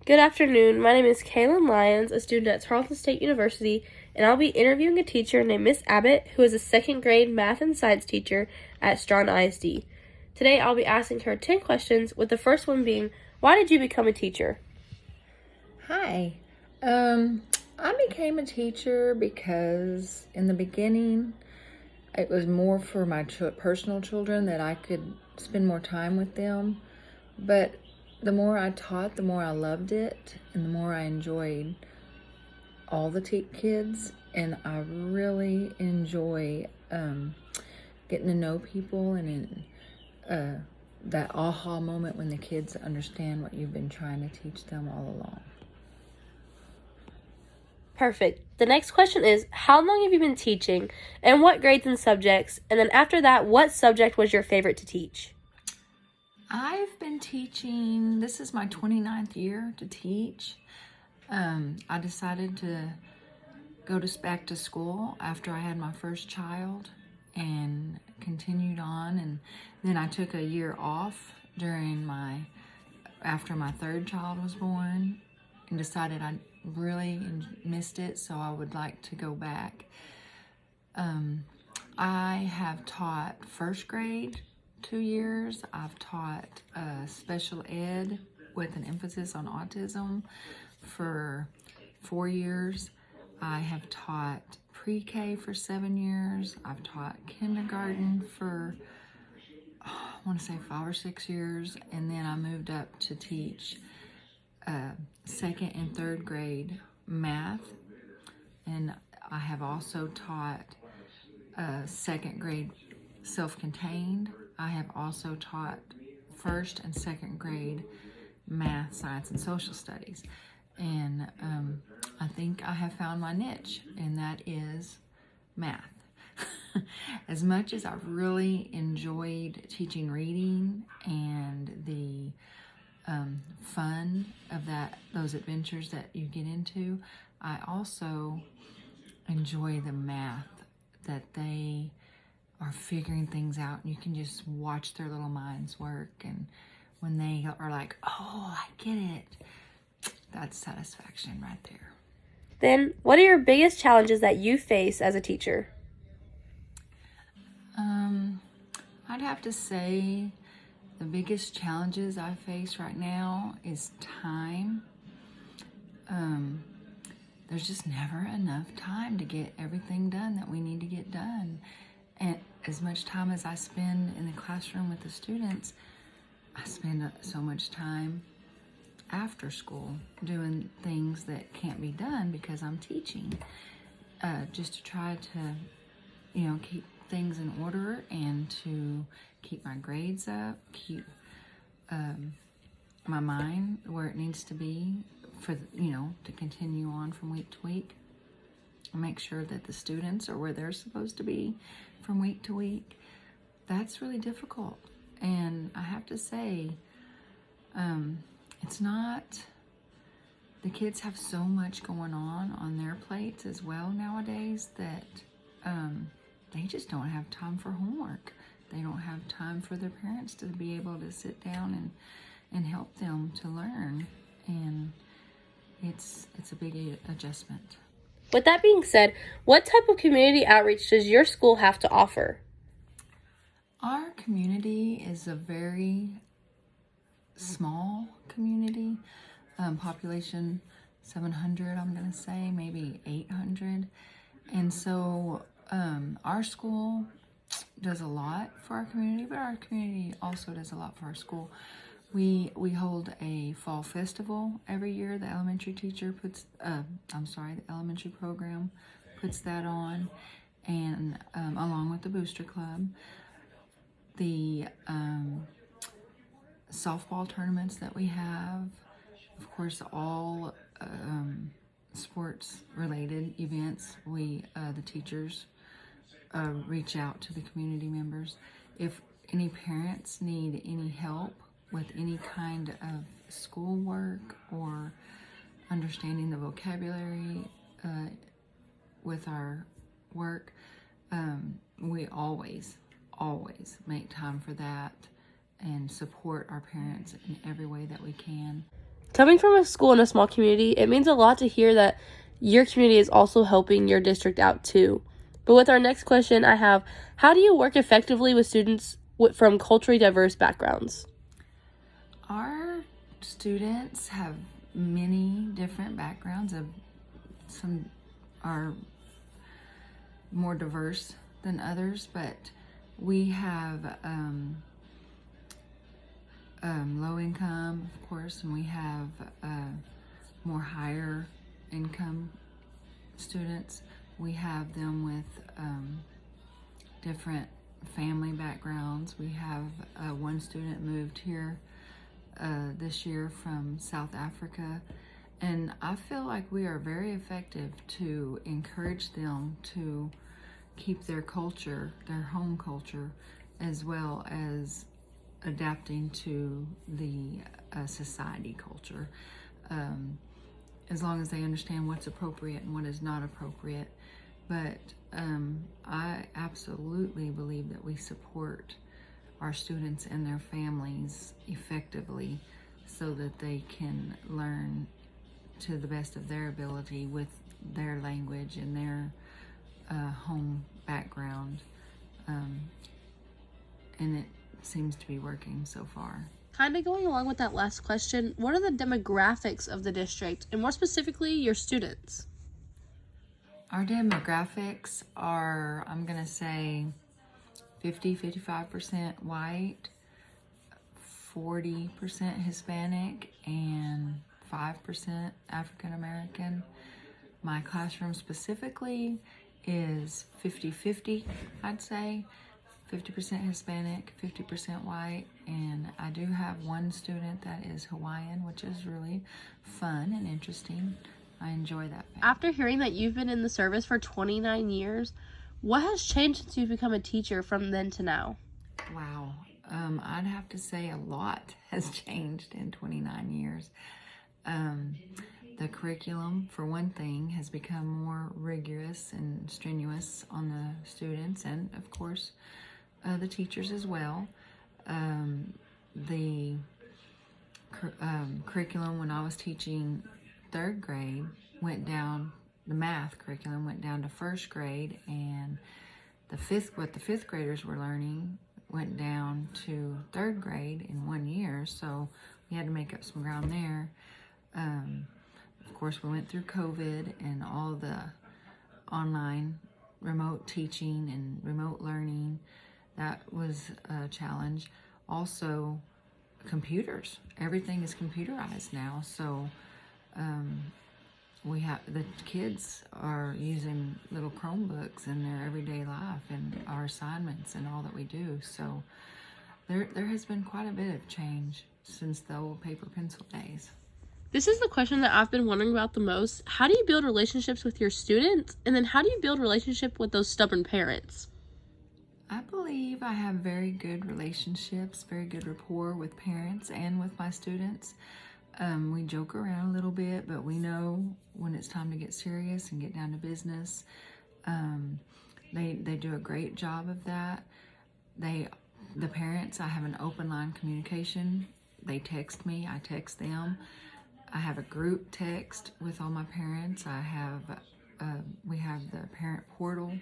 Good afternoon. My name is Kaylin Lyons, a student at Tarleton State University, and I'll be interviewing a teacher named Miss Abbott, who is a second grade math and science teacher at Strawn ISD. Today, I'll be asking her 10 questions, with the first one being, why did you become a teacher? Hi. I became a teacher because in the beginning, it was more for my personal children that I could spend more time with them. But the more I taught, the more I loved it and the more I enjoyed all the kids. And I really enjoy getting to know people and that aha moment when the kids understand what you've been trying to teach them all along. Perfect. The next question is, how long have you been teaching, and what grades and subjects? And then after that, what subject was your favorite to teach? I've been teaching, this is my 29th year to teach. I decided to go back to school after I had my first child and continued on, and then I took a year off after my third child was born and decided I really missed it, so I would like to go back. I have taught first grade 2 years. I've taught special ed with an emphasis on autism for 4 years. I have taught pre-K for 7 years. I've taught kindergarten for, I want to say 5 or 6 years. And then I moved up to teach second and third grade math. And I have also taught second grade self-contained. I have also taught first and second grade math, science, and social studies. And I think I have found my niche, and that is math. As much as I've really enjoyed teaching reading and the fun of those adventures that you get into, I also enjoy the math, that they are figuring things out, and you can just watch their little minds work, and when they are like, oh, I get it, that's satisfaction right there. Then, what are your biggest challenges that you face as a teacher? I'd have to say the biggest challenges I face right now is time. There's just never enough time to get everything done that we need to get done. And as much time as I spend in the classroom with the students, I spend so much time after school doing things that can't be done because I'm teaching, just to try to, keep things in order and to keep my grades up, keep my mind where it needs to be to continue on from week to week. Make sure that the students are where they're supposed to be from week to week. That's really difficult. And I have to say, it's not, the kids have so much going on their plates as well nowadays that they just don't have time for homework. They don't have time for their parents to be able to sit down and help them to learn. And it's a big adjustment. With that being said, what type of community outreach does your school have to offer? Our community is a very small community, population 700, I'm going to say, maybe 800. And so our school does a lot for our community, but our community also does a lot for our school. We hold a fall festival every year. The elementary elementary program puts that on, and along with the Booster Club. The softball tournaments that we have, of course, all sports related events, the teachers reach out to the community members. If any parents need any help with any kind of schoolwork or understanding the vocabulary with our work, we always make time for that and support our parents in every way that we can. Coming from a school in a small community, it means a lot to hear that your community is also helping your district out too. But with our next question, I have, how do you work effectively with students from culturally diverse backgrounds? Our students have many different backgrounds. Some are more diverse than others, but we have low income, of course, and we have more higher income students. We have them with different family backgrounds. We have one student moved here this year from South Africa, and I feel like we are very effective to encourage them to keep their culture, their home culture, as well as adapting to the society culture, as long as they understand what's appropriate and what is not appropriate. But I absolutely believe that we support our students and their families effectively so that they can learn to the best of their ability with their language and their home background. And it seems to be working so far. Kind of going along with that last question, what are the demographics of the district, and more specifically, your students? Our demographics are, I'm going to say, 55% white, 40% Hispanic, and 5% African American. My classroom specifically is 50-50, I'd say. 50% Hispanic, 50% white, and I do have one student that is Hawaiian, which is really fun and interesting. I enjoy that fact. After hearing that you've been in the service for 29 years, what has changed since you've become a teacher from then to now? Wow. I'd have to say a lot has changed in 29 years. The curriculum, for one thing, has become more rigorous and strenuous on the students and, of course, the teachers as well. The curriculum when I was teaching third grade went down, the math curriculum went down to first grade, and what the fifth graders were learning went down to third grade in 1 year, so we had to make up some ground there. Of course, we went through COVID and all the online remote teaching and remote learning. That was a challenge. Also, computers. Everything is computerized now, so we have the kids are using little Chromebooks in their everyday life and our assignments and all that we do. So there has been quite a bit of change since the old paper pencil days. This is the question that I've been wondering about the most. How do you build relationships with your students? And then how do you build relationship with those stubborn parents? I believe I have very good relationships, very good rapport with parents and with my students. We joke around a little bit, but we know when it's time to get serious and get down to business. They do a great job of that. The parents, I have an open line communication. They text me, I text them. I have a group text with all my parents. We have the parent portal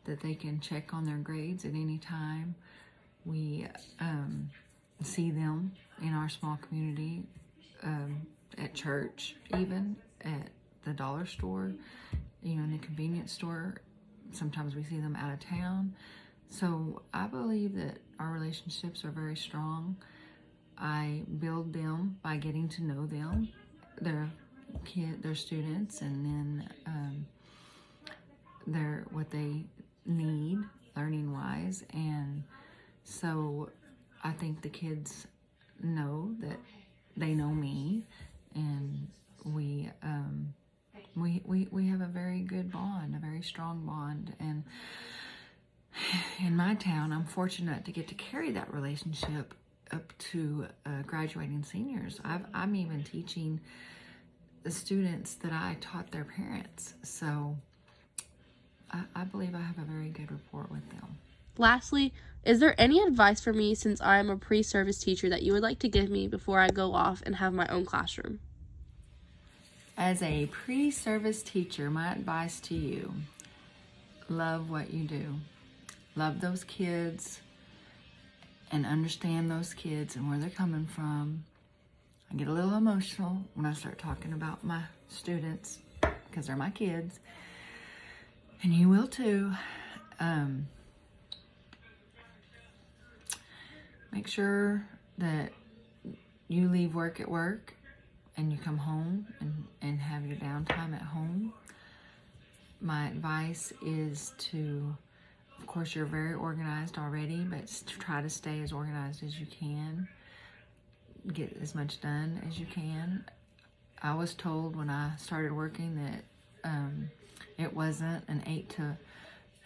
that they can check on their grades at any time. We see them in our small community, at church, even at the dollar store, in the convenience store. Sometimes we see them out of town. So I believe that our relationships are very strong. I build them by getting to know them, their students, and then what they need learning wise. And so I think the kids know that they know me, and we have a very good bond, a very strong bond. And in my town, I'm fortunate to get to carry that relationship up to graduating seniors. I'm even teaching the students that I taught their parents. So I believe I have a very good rapport with them. Lastly, is there any advice for me since I am a pre-service teacher that you would like to give me before I go off and have my own classroom? As a pre-service teacher, my advice to you, love what you do. Love those kids and understand those kids and where they're coming from. I get a little emotional when I start talking about my students because they're my kids, and you will too. Make sure that you leave work at work and you come home and have your downtime at home. My advice is to, of course, you're very organized already, but try to stay as organized as you can. Get as much done as you can. I was told when I started working that it wasn't an 8 to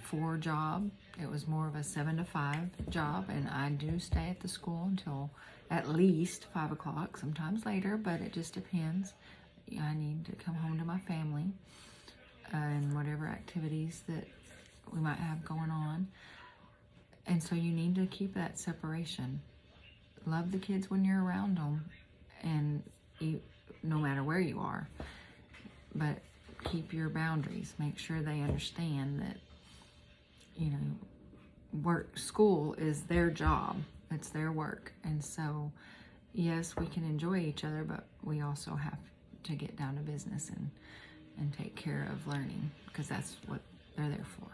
4 job. It was more of a 7 to 5 job, and I do stay at the school until at least 5 o'clock, sometimes later, but it just depends. I need to come home to my family and whatever activities that we might have going on. And so you need to keep that separation. Love the kids when you're around them, and no matter where you are, but keep your boundaries. Make sure they understand that, school is their job. It's their work. And so, yes, we can enjoy each other, but we also have to get down to business and take care of learning, because that's what they're there for.